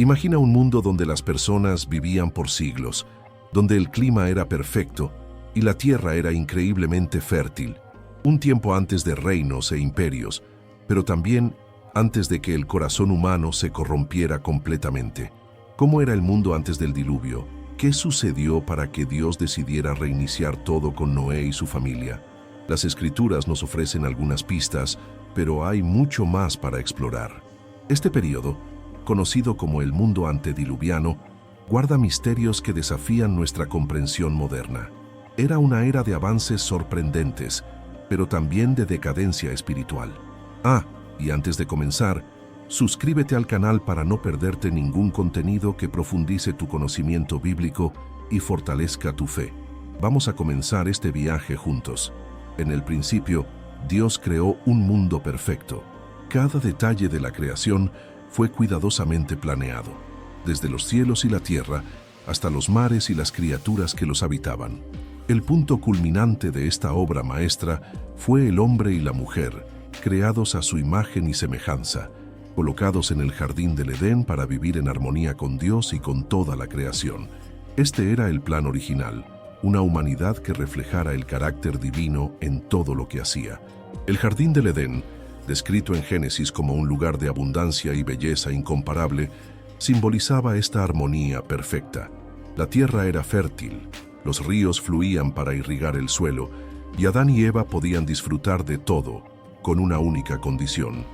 Imagina un mundo donde las personas vivían por siglos, donde el clima era perfecto y la tierra era increíblemente fértil, un tiempo antes de reinos e imperios, pero también antes de que el corazón humano se corrompiera completamente. ¿Cómo era el mundo antes del diluvio? ¿Qué sucedió para que Dios decidiera reiniciar todo con Noé y su familia? Las Escrituras nos ofrecen algunas pistas, pero hay mucho más para explorar. Este periodo, conocido como el mundo antediluviano, guarda misterios que desafían nuestra comprensión moderna. Era una era de avances sorprendentes, pero también de decadencia espiritual. Y antes de comenzar, suscríbete al canal para no perderte ningún contenido que profundice tu conocimiento bíblico y fortalezca tu fe. Vamos a comenzar este viaje juntos. En el principio, Dios creó un mundo perfecto. Cada detalle de la creación fue cuidadosamente planeado, desde los cielos y la tierra hasta los mares y las criaturas que los habitaban. El punto culminante de esta obra maestra fue el hombre y la mujer, creados a su imagen y semejanza, colocados en el jardín del Edén para vivir en armonía con Dios y con toda la creación. Este era el plan original, una humanidad que reflejara el carácter divino en todo lo que hacía. El jardín del Edén, descrito en Génesis como un lugar de abundancia y belleza incomparable, simbolizaba esta armonía perfecta. La tierra era fértil, los ríos fluían para irrigar el suelo, y Adán y Eva podían disfrutar de todo, con una única condición: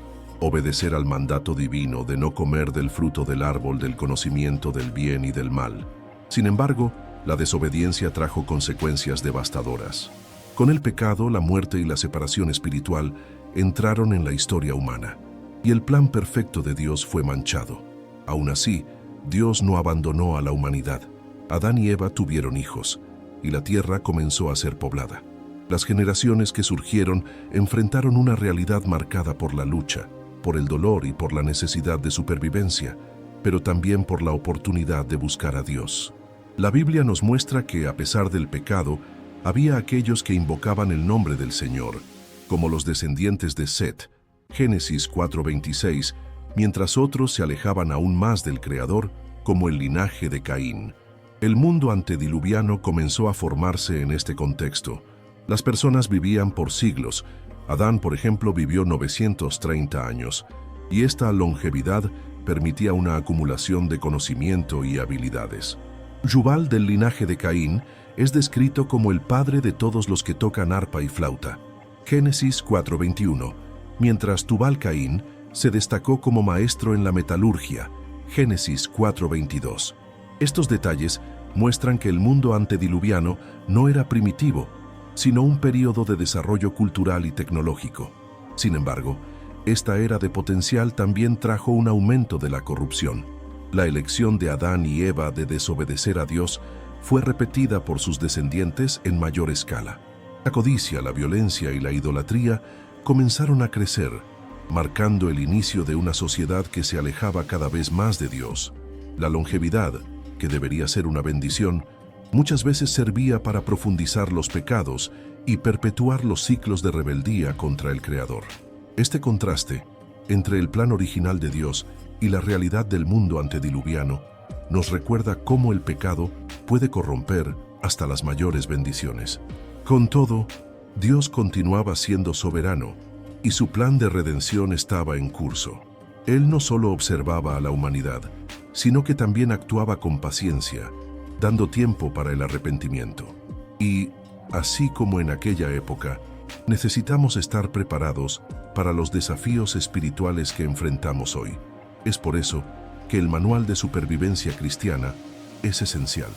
obedecer al mandato divino de no comer del fruto del árbol del conocimiento del bien y del mal. Sin embargo, la desobediencia trajo consecuencias devastadoras. Con el pecado, la muerte y la separación espiritual entraron en la historia humana, y el plan perfecto de Dios fue manchado. Aún así, Dios no abandonó a la humanidad. Adán y Eva tuvieron hijos, y la tierra comenzó a ser poblada. Las generaciones que surgieron enfrentaron una realidad marcada por la lucha, por el dolor y por la necesidad de supervivencia, pero también por la oportunidad de buscar a Dios. La Biblia nos muestra que, a pesar del pecado, había aquellos que invocaban el nombre del Señor, como los descendientes de Set, Génesis 4:26, mientras otros se alejaban aún más del Creador, como el linaje de Caín. El mundo antediluviano comenzó a formarse en este contexto. Las personas vivían por siglos. Adán, por ejemplo, vivió 930 años, y esta longevidad permitía una acumulación de conocimiento y habilidades. Jubal, del linaje de Caín, es descrito como el padre de todos los que tocan arpa y flauta. Génesis 4:21, mientras Tubal-Caín se destacó como maestro en la metalurgia. Génesis 4:22. Estos detalles muestran que el mundo antediluviano no era primitivo, sino un período de desarrollo cultural y tecnológico. Sin embargo, esta era de potencial también trajo un aumento de la corrupción. La elección de Adán y Eva de desobedecer a Dios fue repetida por sus descendientes en mayor escala. La codicia, la violencia y la idolatría comenzaron a crecer, marcando el inicio de una sociedad que se alejaba cada vez más de Dios. La longevidad, que debería ser una bendición, muchas veces servía para profundizar los pecados y perpetuar los ciclos de rebeldía contra el Creador. Este contraste entre el plan original de Dios y la realidad del mundo antediluviano nos recuerda cómo el pecado puede corromper hasta las mayores bendiciones. Con todo, Dios continuaba siendo soberano y su plan de redención estaba en curso. Él no solo observaba a la humanidad, sino que también actuaba con paciencia, dando tiempo para el arrepentimiento. Y, así como en aquella época, necesitamos estar preparados para los desafíos espirituales que enfrentamos hoy. Es por eso que el Manual de Supervivencia Cristiana es esencial.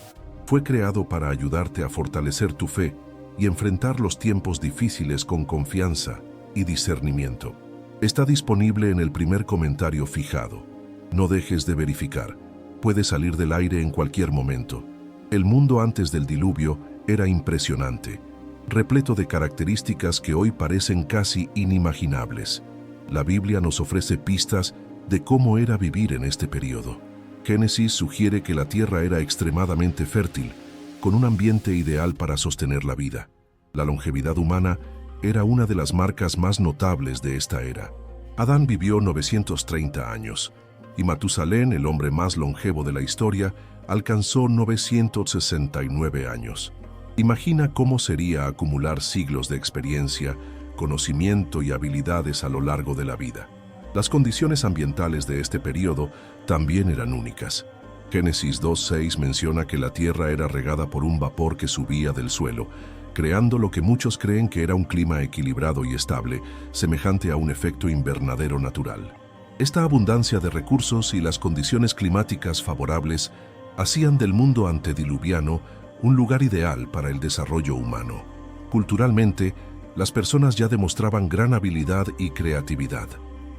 Fue creado para ayudarte a fortalecer tu fe y enfrentar los tiempos difíciles con confianza y discernimiento. Está disponible en el primer comentario fijado. No dejes de verificar. Puede salir del aire en cualquier momento. El mundo antes del diluvio era impresionante, repleto de características que hoy parecen casi inimaginables. La Biblia nos ofrece pistas de cómo era vivir en este periodo. Génesis sugiere que la tierra era extremadamente fértil, con un ambiente ideal para sostener la vida. La longevidad humana era una de las marcas más notables de esta era. Adán vivió 930 años, y Matusalén, el hombre más longevo de la historia, alcanzó 969 años. Imagina cómo sería acumular siglos de experiencia, conocimiento y habilidades a lo largo de la vida. Las condiciones ambientales de este periodo también eran únicas. Génesis 2:6 menciona que la tierra era regada por un vapor que subía del suelo, creando lo que muchos creen que era un clima equilibrado y estable, semejante a un efecto invernadero natural. Esta abundancia de recursos y las condiciones climáticas favorables hacían del mundo antediluviano un lugar ideal para el desarrollo humano. Culturalmente, las personas ya demostraban gran habilidad y creatividad.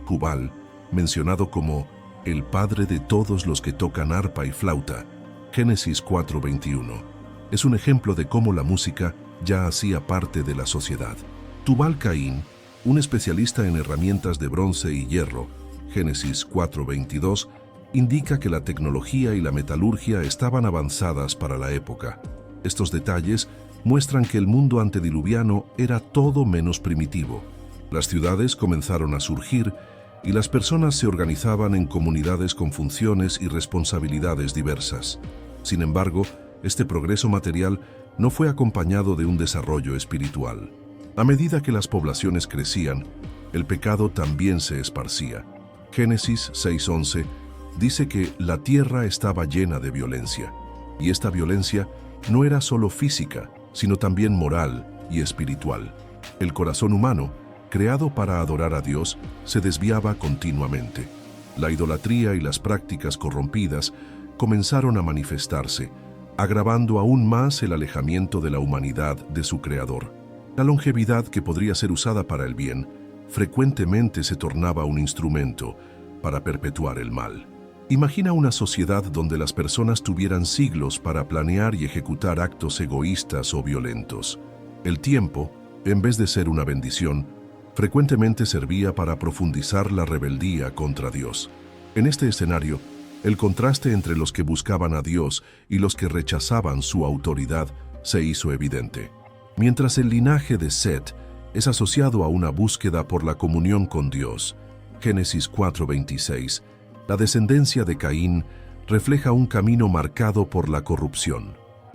Jubal, mencionado como el padre de todos los que tocan arpa y flauta, Génesis 4:21, es un ejemplo de cómo la música ya hacía parte de la sociedad. Tubal-Caín, un especialista en herramientas de bronce y hierro, Génesis 4:22, indica que la tecnología y la metalurgia estaban avanzadas para la época. Estos detalles muestran que el mundo antediluviano era todo menos primitivo. Las ciudades comenzaron a surgir y las personas se organizaban en comunidades con funciones y responsabilidades diversas. Sin embargo, este progreso material no fue acompañado de un desarrollo espiritual. A medida que las poblaciones crecían, el pecado también se esparcía. Génesis 6:11 dice que la tierra estaba llena de violencia, y esta violencia no era solo física, sino también moral y espiritual. El corazón humano, creado para adorar a Dios, se desviaba continuamente. La idolatría y las prácticas corrompidas comenzaron a manifestarse, agravando aún más el alejamiento de la humanidad de su Creador. La longevidad, que podría ser usada para el bien, frecuentemente se tornaba un instrumento para perpetuar el mal. Imagina una sociedad donde las personas tuvieran siglos para planear y ejecutar actos egoístas o violentos. El tiempo, en vez de ser una bendición, frecuentemente servía para profundizar la rebeldía contra Dios. En este escenario, el contraste entre los que buscaban a Dios y los que rechazaban su autoridad se hizo evidente. Mientras el linaje de Set es asociado a una búsqueda por la comunión con Dios, Génesis 4:26, la descendencia de Caín refleja un camino marcado por la corrupción.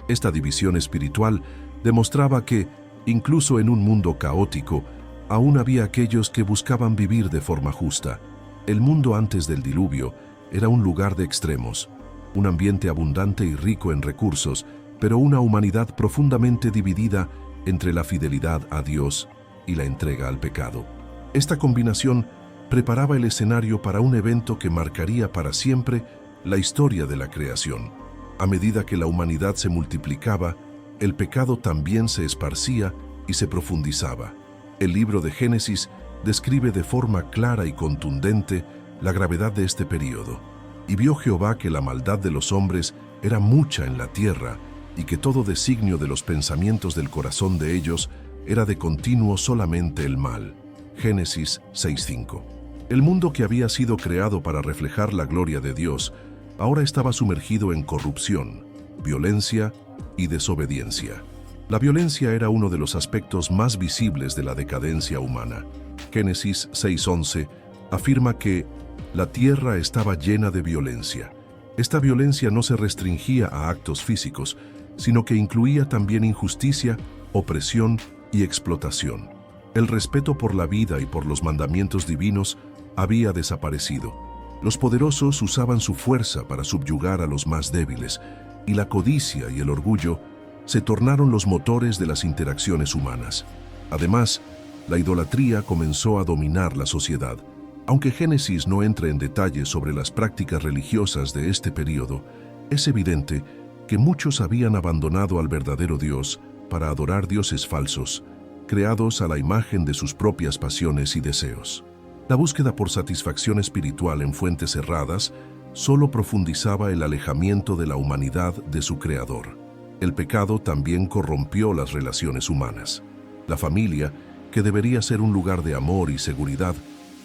Esta división espiritual demostraba que, incluso en un mundo caótico, aún había aquellos que buscaban vivir de forma justa. El mundo antes del diluvio era un lugar de extremos, un ambiente abundante y rico en recursos, pero una humanidad profundamente dividida entre la fidelidad a Dios y la entrega al pecado. Esta combinación preparaba el escenario para un evento que marcaría para siempre la historia de la creación. A medida que la humanidad se multiplicaba, el pecado también se esparcía y se profundizaba. El libro de Génesis describe de forma clara y contundente la gravedad de este período. Y vio Jehová que la maldad de los hombres era mucha en la tierra, y que todo designio de los pensamientos del corazón de ellos era de continuo solamente el mal. Génesis 6:5. El mundo, que había sido creado para reflejar la gloria de Dios, ahora estaba sumergido en corrupción, violencia y desobediencia. La violencia era uno de los aspectos más visibles de la decadencia humana. Génesis 6:11 afirma que la tierra estaba llena de violencia. Esta violencia no se restringía a actos físicos, sino que incluía también injusticia, opresión y explotación. El respeto por la vida y por los mandamientos divinos había desaparecido. Los poderosos usaban su fuerza para subyugar a los más débiles, y la codicia y el orgullo se tornaron los motores de las interacciones humanas. Además, la idolatría comenzó a dominar la sociedad. Aunque Génesis no entra en detalles sobre las prácticas religiosas de este período, es evidente que muchos habían abandonado al verdadero Dios para adorar dioses falsos, creados a la imagen de sus propias pasiones y deseos. La búsqueda por satisfacción espiritual en fuentes cerradas solo profundizaba el alejamiento de la humanidad de su Creador. El pecado también corrompió las relaciones humanas. La familia, que debería ser un lugar de amor y seguridad,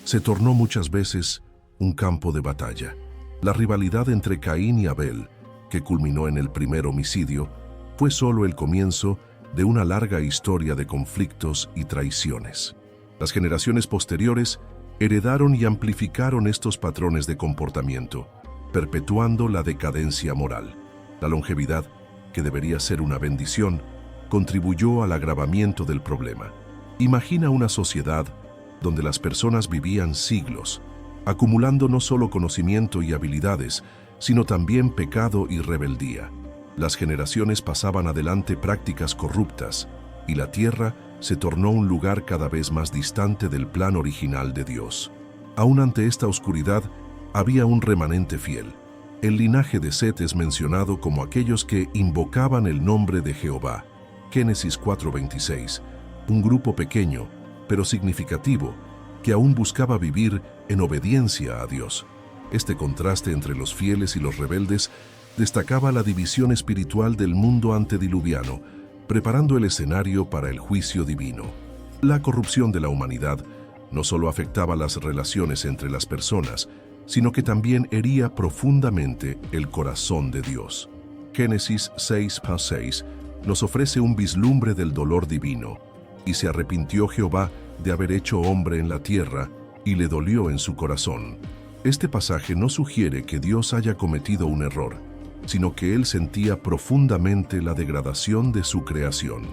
se tornó muchas veces un campo de batalla. La rivalidad entre Caín y Abel, que culminó en el primer homicidio, fue solo el comienzo de una larga historia de conflictos y traiciones. Las generaciones posteriores heredaron y amplificaron estos patrones de comportamiento, perpetuando la decadencia moral. La longevidad, que debería ser una bendición, contribuyó al agravamiento del problema. Imagina una sociedad donde las personas vivían siglos, acumulando no solo conocimiento y habilidades, sino también pecado y rebeldía. Las generaciones pasaban adelante prácticas corruptas, y la tierra se tornó un lugar cada vez más distante del plan original de Dios. Aún ante esta oscuridad, había un remanente fiel. El linaje de Set es mencionado como aquellos que invocaban el nombre de Jehová. Génesis 4:26, un grupo pequeño, pero significativo, que aún buscaba vivir en obediencia a Dios. Este contraste entre los fieles y los rebeldes destacaba la división espiritual del mundo antediluviano, preparando el escenario para el juicio divino. La corrupción de la humanidad no solo afectaba las relaciones entre las personas, sino que también hería profundamente el corazón de Dios. Génesis 6:6 nos ofrece un vislumbre del dolor divino. Y se arrepintió Jehová de haber hecho hombre en la tierra, y le dolió en su corazón. Este pasaje no sugiere que Dios haya cometido un error, sino que él sentía profundamente la degradación de su creación.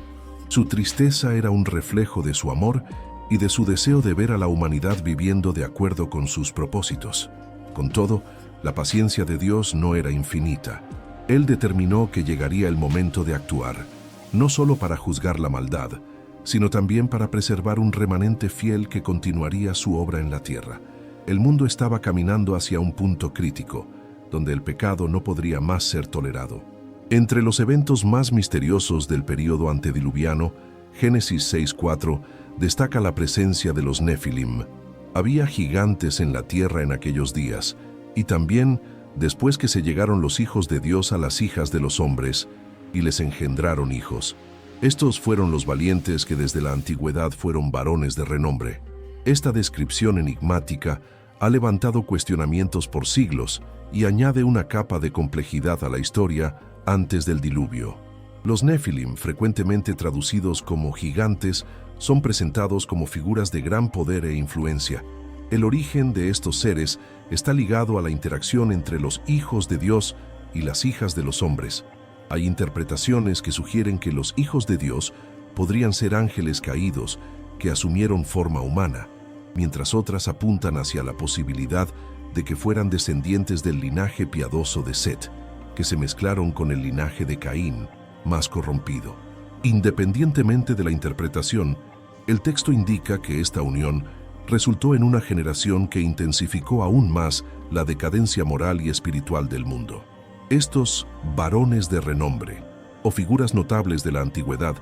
Su tristeza era un reflejo de su amor y de su deseo de ver a la humanidad viviendo de acuerdo con sus propósitos. Con todo, la paciencia de Dios no era infinita. Él determinó que llegaría el momento de actuar, no solo para juzgar la maldad, sino también para preservar un remanente fiel que continuaría su obra en la tierra. El mundo estaba caminando hacia un punto crítico, donde el pecado no podría más ser tolerado. Entre los eventos más misteriosos del período antediluviano, Génesis 6:4 destaca la presencia de los Nefilim. Había gigantes en la tierra en aquellos días, y también después que se llegaron los hijos de Dios a las hijas de los hombres, y les engendraron hijos. Estos fueron los valientes que desde la antigüedad fueron varones de renombre. Esta descripción enigmática ha levantado cuestionamientos por siglos y añade una capa de complejidad a la historia antes del diluvio. Los Nefilim, frecuentemente traducidos como gigantes, son presentados como figuras de gran poder e influencia. El origen de estos seres está ligado a la interacción entre los hijos de Dios y las hijas de los hombres. Hay interpretaciones que sugieren que los hijos de Dios podrían ser ángeles caídos que asumieron forma humana, mientras otras apuntan hacia la posibilidad de que fueran descendientes del linaje piadoso de Set, que se mezclaron con el linaje de Caín, más corrompido. Independientemente de la interpretación, el texto indica que esta unión resultó en una generación que intensificó aún más la decadencia moral y espiritual del mundo. Estos varones de renombre, o figuras notables de la antigüedad,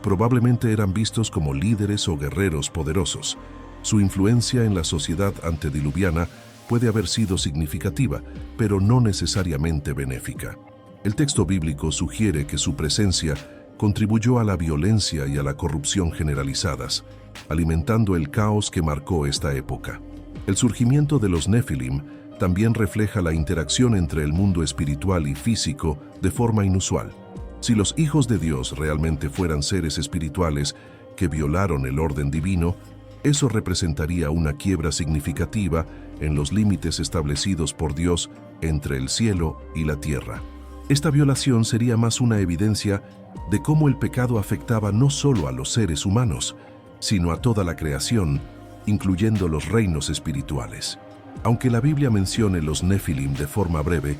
probablemente eran vistos como líderes o guerreros poderosos. Su influencia en la sociedad antediluviana puede haber sido significativa, pero no necesariamente benéfica. El texto bíblico sugiere que su presencia contribuyó a la violencia y a la corrupción generalizadas, alimentando el caos que marcó esta época. El surgimiento de los Nefilim también refleja la interacción entre el mundo espiritual y físico de forma inusual. Si los hijos de Dios realmente fueran seres espirituales que violaron el orden divino, eso representaría una quiebra significativa en los límites establecidos por Dios entre el cielo y la tierra. Esta violación sería más una evidencia de cómo el pecado afectaba no solo a los seres humanos, sino a toda la creación, incluyendo los reinos espirituales. Aunque la Biblia mencione los Nefilim de forma breve,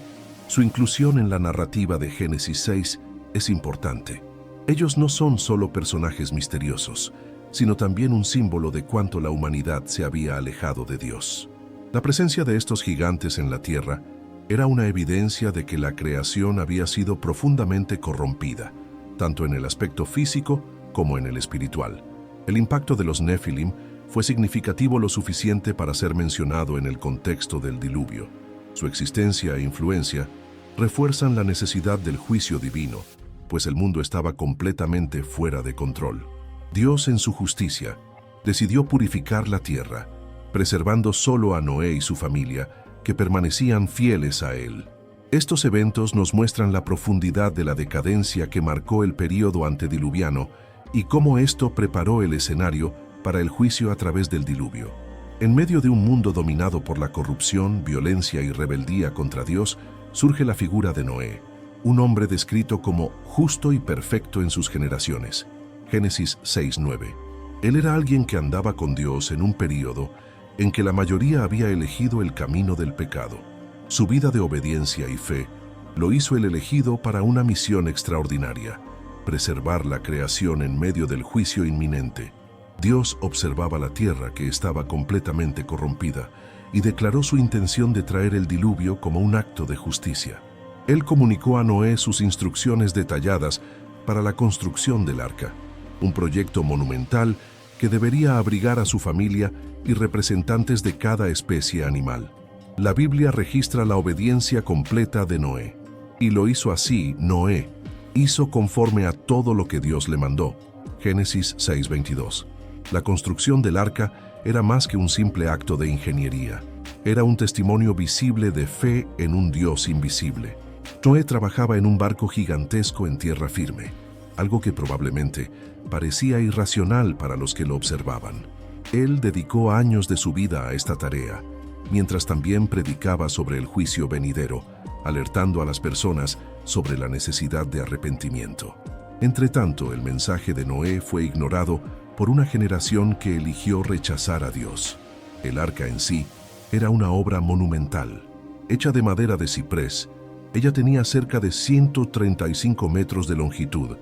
su inclusión en la narrativa de Génesis 6 es importante. Ellos no son solo personajes misteriosos, sino también un símbolo de cuánto la humanidad se había alejado de Dios. La presencia de estos gigantes en la tierra era una evidencia de que la creación había sido profundamente corrompida, tanto en el aspecto físico como en el espiritual. El impacto de los Nefilim fue significativo lo suficiente para ser mencionado en el contexto del diluvio. Su existencia e influencia refuerzan la necesidad del juicio divino, pues el mundo estaba completamente fuera de control. Dios, en su justicia, decidió purificar la tierra, preservando solo a Noé y su familia, que permanecían fieles a él. Estos eventos nos muestran la profundidad de la decadencia que marcó el período antediluviano y cómo esto preparó el escenario para el juicio a través del diluvio. En medio de un mundo dominado por la corrupción, violencia y rebeldía contra Dios, surge la figura de Noé, un hombre descrito como justo y perfecto en sus generaciones. Génesis 6:9. Él era alguien que andaba con Dios en un período en que la mayoría había elegido el camino del pecado. Su vida de obediencia y fe lo hizo el elegido para una misión extraordinaria: preservar la creación en medio del juicio inminente. Dios observaba la tierra, que estaba completamente corrompida, y declaró su intención de traer el diluvio como un acto de justicia. Él comunicó a Noé sus instrucciones detalladas para la construcción del arca, un proyecto monumental que debería abrigar a su familia y representantes de cada especie animal. La Biblia registra la obediencia completa de Noé. Y lo hizo así: Noé hizo conforme a todo lo que Dios le mandó. Génesis 6:22. La construcción del arca era más que un simple acto de ingeniería. Era un testimonio visible de fe en un Dios invisible. Noé trabajaba en un barco gigantesco en tierra firme, algo que probablemente parecía irracional para los que lo observaban. Él dedicó años de su vida a esta tarea, mientras también predicaba sobre el juicio venidero, alertando a las personas sobre la necesidad de arrepentimiento. Entretanto, el mensaje de Noé fue ignorado por una generación que eligió rechazar a Dios. El arca en sí era una obra monumental, hecha de madera de ciprés. Ella tenía cerca de 135 metros de longitud,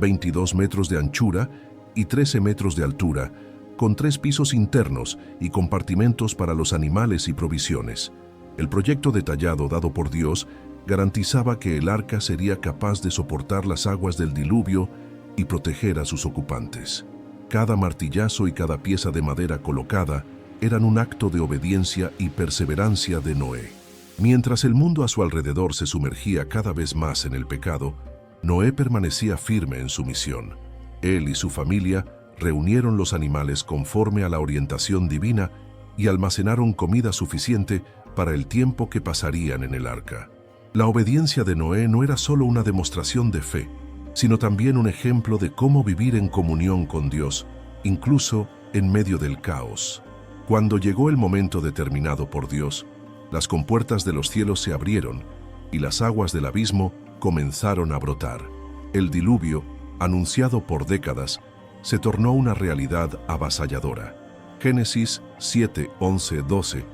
22 metros de anchura y 13 metros de altura, con 3 pisos internos y compartimentos para los animales y provisiones. El proyecto detallado dado por Dios garantizaba que el arca sería capaz de soportar las aguas del diluvio y proteger a sus ocupantes. Cada martillazo y cada pieza de madera colocada eran un acto de obediencia y perseverancia de Noé. Mientras el mundo a su alrededor se sumergía cada vez más en el pecado, Noé permanecía firme en su misión. Él y su familia reunieron los animales conforme a la orientación divina y almacenaron comida suficiente para el tiempo que pasarían en el arca. La obediencia de Noé no era solo una demostración de fe, sino también un ejemplo de cómo vivir en comunión con Dios, incluso en medio del caos. Cuando llegó el momento determinado por Dios, las compuertas de los cielos se abrieron y las aguas del abismo comenzaron a brotar. El diluvio, anunciado por décadas, se tornó una realidad avasalladora. Génesis 7, 11, 12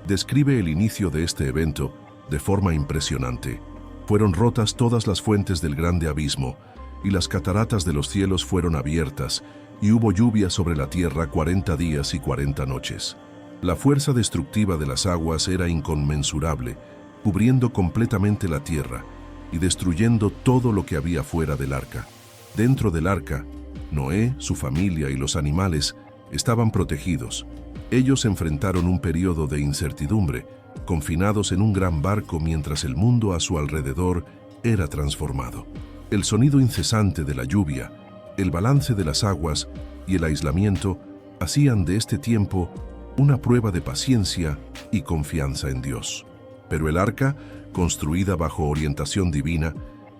describe el inicio de este evento de forma impresionante. Fueron rotas todas las fuentes del grande abismo, y las cataratas de los cielos fueron abiertas, y hubo lluvia sobre la tierra 40 días y 40 noches. La fuerza destructiva de las aguas era inconmensurable, cubriendo completamente la tierra y destruyendo todo lo que había fuera del arca. Dentro del arca, Noé, su familia y los animales estaban protegidos. Ellos enfrentaron un periodo de incertidumbre, confinados en un gran barco mientras el mundo a su alrededor era transformado. El sonido incesante de la lluvia, el balance de las aguas y el aislamiento hacían de este tiempo una prueba de paciencia y confianza en Dios. Pero el arca, construida bajo orientación divina,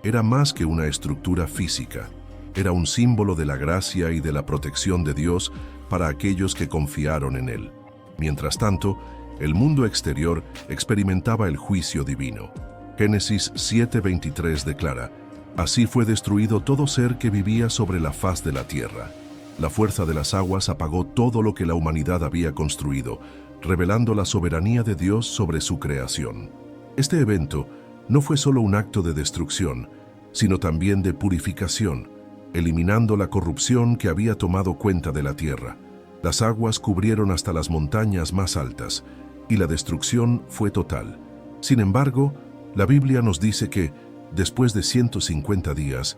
era más que una estructura física. Era un símbolo de la gracia y de la protección de Dios para aquellos que confiaron en Él. Mientras tanto, el mundo exterior experimentaba el juicio divino. Génesis 7:23 declara: «Así fue destruido todo ser que vivía sobre la faz de la tierra». La fuerza de las aguas apagó todo lo que la humanidad había construido, revelando la soberanía de Dios sobre su creación. Este evento no fue solo un acto de destrucción, sino también de purificación, eliminando la corrupción que había tomado cuenta de la tierra. Las aguas cubrieron hasta las montañas más altas, y la destrucción fue total. Sin embargo, la Biblia nos dice que, después de 150 días,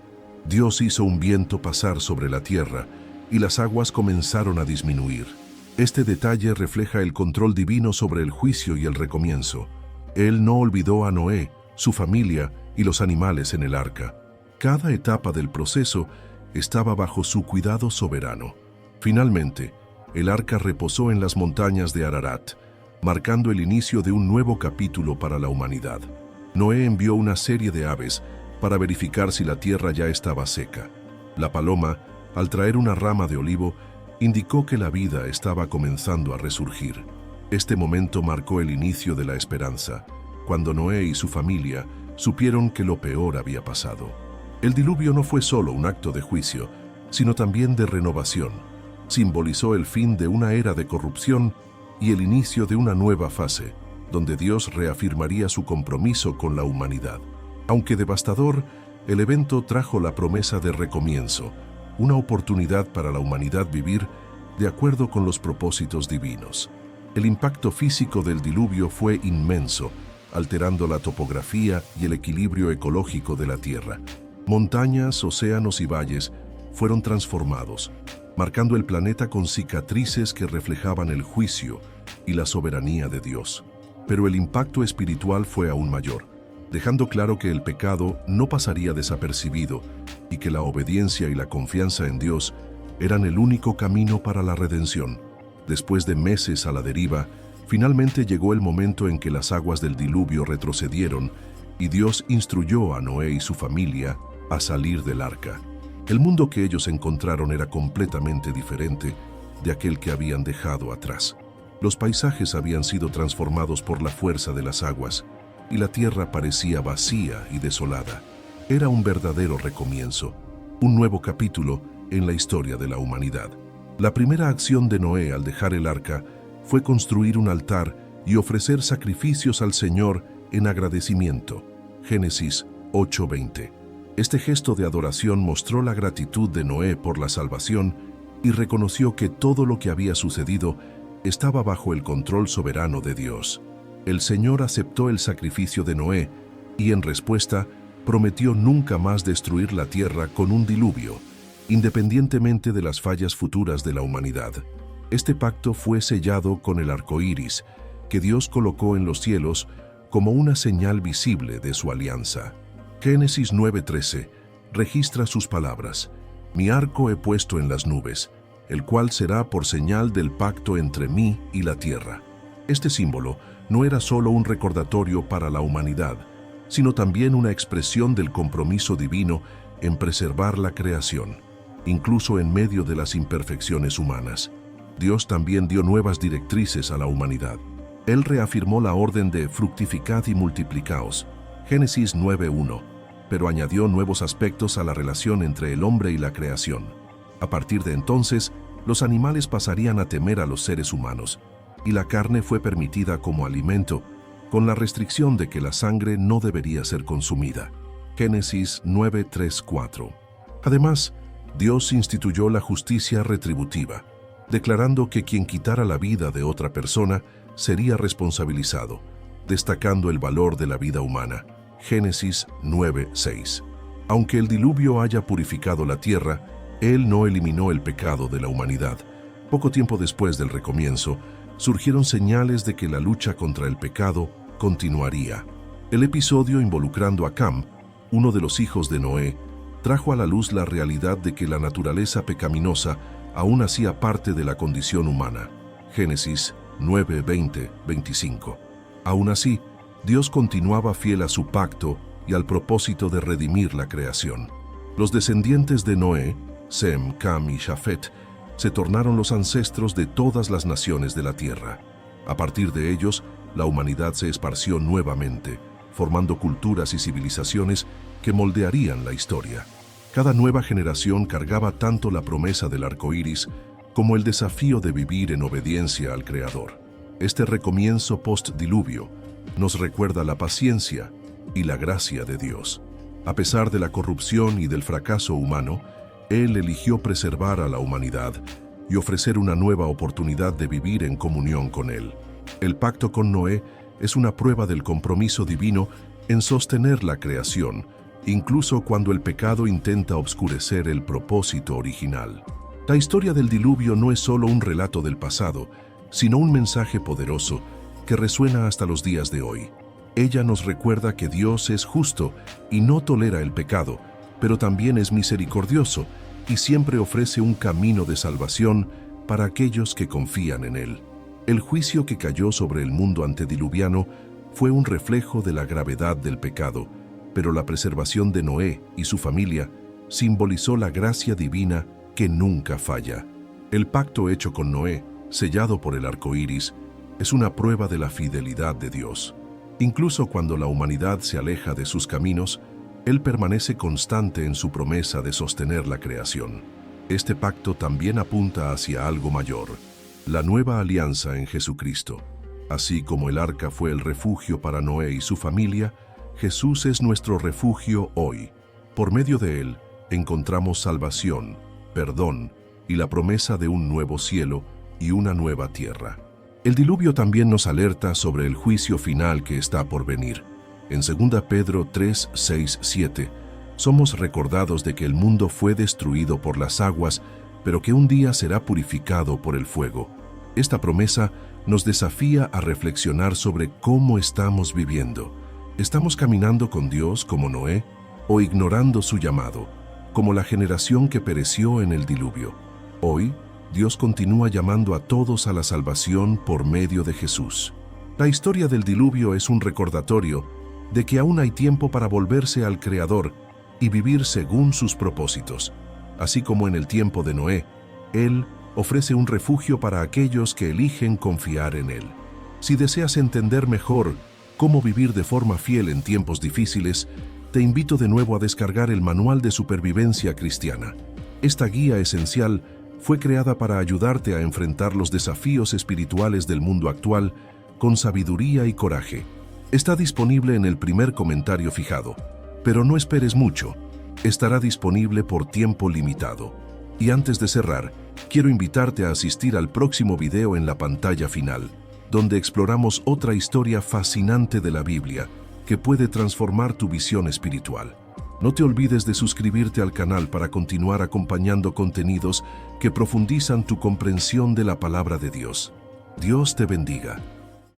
Dios hizo un viento pasar sobre la tierra, y las aguas comenzaron a disminuir. Este detalle refleja el control divino sobre el juicio y el recomienzo. Él no olvidó a Noé, su familia y los animales en el arca. Cada etapa del proceso estaba bajo su cuidado soberano. Finalmente, el arca reposó en las montañas de Ararat, marcando el inicio de un nuevo capítulo para la humanidad. Noé envió una serie de aves para verificar si la tierra ya estaba seca. La paloma, al traer una rama de olivo, indicó que la vida estaba comenzando a resurgir. Este momento marcó el inicio de la esperanza, cuando Noé y su familia supieron que lo peor había pasado. El diluvio no fue solo un acto de juicio, sino también de renovación. Simbolizó el fin de una era de corrupción y el inicio de una nueva fase, donde Dios reafirmaría su compromiso con la humanidad. Aunque devastador, el evento trajo la promesa de recomienzo, una oportunidad para la humanidad vivir de acuerdo con los propósitos divinos. El impacto físico del diluvio fue inmenso, alterando la topografía y el equilibrio ecológico de la Tierra. Montañas, océanos y valles fueron transformados, marcando el planeta con cicatrices que reflejaban el juicio y la soberanía de Dios. Pero el impacto espiritual fue aún mayor, dejando claro que el pecado no pasaría desapercibido y que la obediencia y la confianza en Dios eran el único camino para la redención. Después de meses a la deriva, finalmente llegó el momento en que las aguas del diluvio retrocedieron y Dios instruyó a Noé y su familia a salir del arca. El mundo que ellos encontraron era completamente diferente de aquel que habían dejado atrás. Los paisajes habían sido transformados por la fuerza de las aguas y la tierra parecía vacía y desolada. Era un verdadero recomienzo, un nuevo capítulo en la historia de la humanidad. La primera acción de Noé al dejar el arca fue construir un altar y ofrecer sacrificios al Señor en agradecimiento. Génesis 8:20. Este gesto de adoración mostró la gratitud de Noé por la salvación y reconoció que todo lo que había sucedido estaba bajo el control soberano de Dios. El Señor aceptó el sacrificio de Noé y en respuesta prometió nunca más destruir la tierra con un diluvio, independientemente de las fallas futuras de la humanidad. Este pacto fue sellado con el arco iris, que Dios colocó en los cielos como una señal visible de su alianza. Génesis 9:13 registra sus palabras: «Mi arco he puesto en las nubes, el cual será por señal del pacto entre mí y la tierra». Este símbolo no era solo un recordatorio para la humanidad, sino también una expresión del compromiso divino en preservar la creación, incluso en medio de las imperfecciones humanas. Dios también dio nuevas directrices a la humanidad. Él reafirmó la orden de fructificad y multiplicaos, Génesis 9:1, pero añadió nuevos aspectos a la relación entre el hombre y la creación. A partir de entonces, los animales pasarían a temer a los seres humanos, y la carne fue permitida como alimento, con la restricción de que la sangre no debería ser consumida. Génesis 9:3-4. Además, Dios instituyó la justicia retributiva, declarando que quien quitara la vida de otra persona sería responsabilizado, destacando el valor de la vida humana. Génesis 9:6. Aunque el diluvio haya purificado la tierra, Él no eliminó el pecado de la humanidad. Poco tiempo después del recomienzo, surgieron señales de que la lucha contra el pecado continuaría. El episodio involucrando a Cam, uno de los hijos de Noé, trajo a la luz la realidad de que la naturaleza pecaminosa aún hacía parte de la condición humana. Génesis 9:20-25. Aún así, Dios continuaba fiel a su pacto y al propósito de redimir la creación. Los descendientes de Noé, Sem, Cam y Jafet, se tornaron los ancestros de todas las naciones de la tierra. A partir de ellos, la humanidad se esparció nuevamente, formando culturas y civilizaciones que moldearían la historia. Cada nueva generación cargaba tanto la promesa del arco iris como el desafío de vivir en obediencia al Creador. Este recomienzo post-diluvio nos recuerda la paciencia y la gracia de Dios. A pesar de la corrupción y del fracaso humano, Él eligió preservar a la humanidad y ofrecer una nueva oportunidad de vivir en comunión con Él. El pacto con Noé es una prueba del compromiso divino en sostener la creación, incluso cuando el pecado intenta obscurecer el propósito original. La historia del diluvio no es solo un relato del pasado, sino un mensaje poderoso que resuena hasta los días de hoy. Ella nos recuerda que Dios es justo y no tolera el pecado, pero también es misericordioso y siempre ofrece un camino de salvación para aquellos que confían en Él. El juicio que cayó sobre el mundo antediluviano fue un reflejo de la gravedad del pecado, pero la preservación de Noé y su familia simbolizó la gracia divina que nunca falla. El pacto hecho con Noé, sellado por el arco iris, es una prueba de la fidelidad de Dios. Incluso cuando la humanidad se aleja de sus caminos, Él permanece constante en su promesa de sostener la creación. Este pacto también apunta hacia algo mayor, la nueva alianza en Jesucristo. Así como el arca fue el refugio para Noé y su familia, Jesús es nuestro refugio hoy. Por medio de Él, encontramos salvación, perdón y la promesa de un nuevo cielo y una nueva tierra. El diluvio también nos alerta sobre el juicio final que está por venir. En 2 Pedro 3, 6, 7, somos recordados de que el mundo fue destruido por las aguas, pero que un día será purificado por el fuego. Esta promesa nos desafía a reflexionar sobre cómo estamos viviendo. ¿Estamos caminando con Dios como Noé o ignorando su llamado, como la generación que pereció en el diluvio? Hoy, Dios continúa llamando a todos a la salvación por medio de Jesús. La historia del diluvio es un recordatorio de que aún hay tiempo para volverse al Creador y vivir según sus propósitos. Así como en el tiempo de Noé, Él ofrece un refugio para aquellos que eligen confiar en Él. Si deseas entender mejor cómo vivir de forma fiel en tiempos difíciles, te invito de nuevo a descargar el Manual de Supervivencia Cristiana. Esta guía esencial fue creada para ayudarte a enfrentar los desafíos espirituales del mundo actual con sabiduría y coraje. Está disponible en el primer comentario fijado, pero no esperes mucho. Estará disponible por tiempo limitado. Y antes de cerrar, quiero invitarte a asistir al próximo video en la pantalla final, donde exploramos otra historia fascinante de la Biblia que puede transformar tu visión espiritual. No te olvides de suscribirte al canal para continuar acompañando contenidos que profundizan tu comprensión de la palabra de Dios. Dios te bendiga.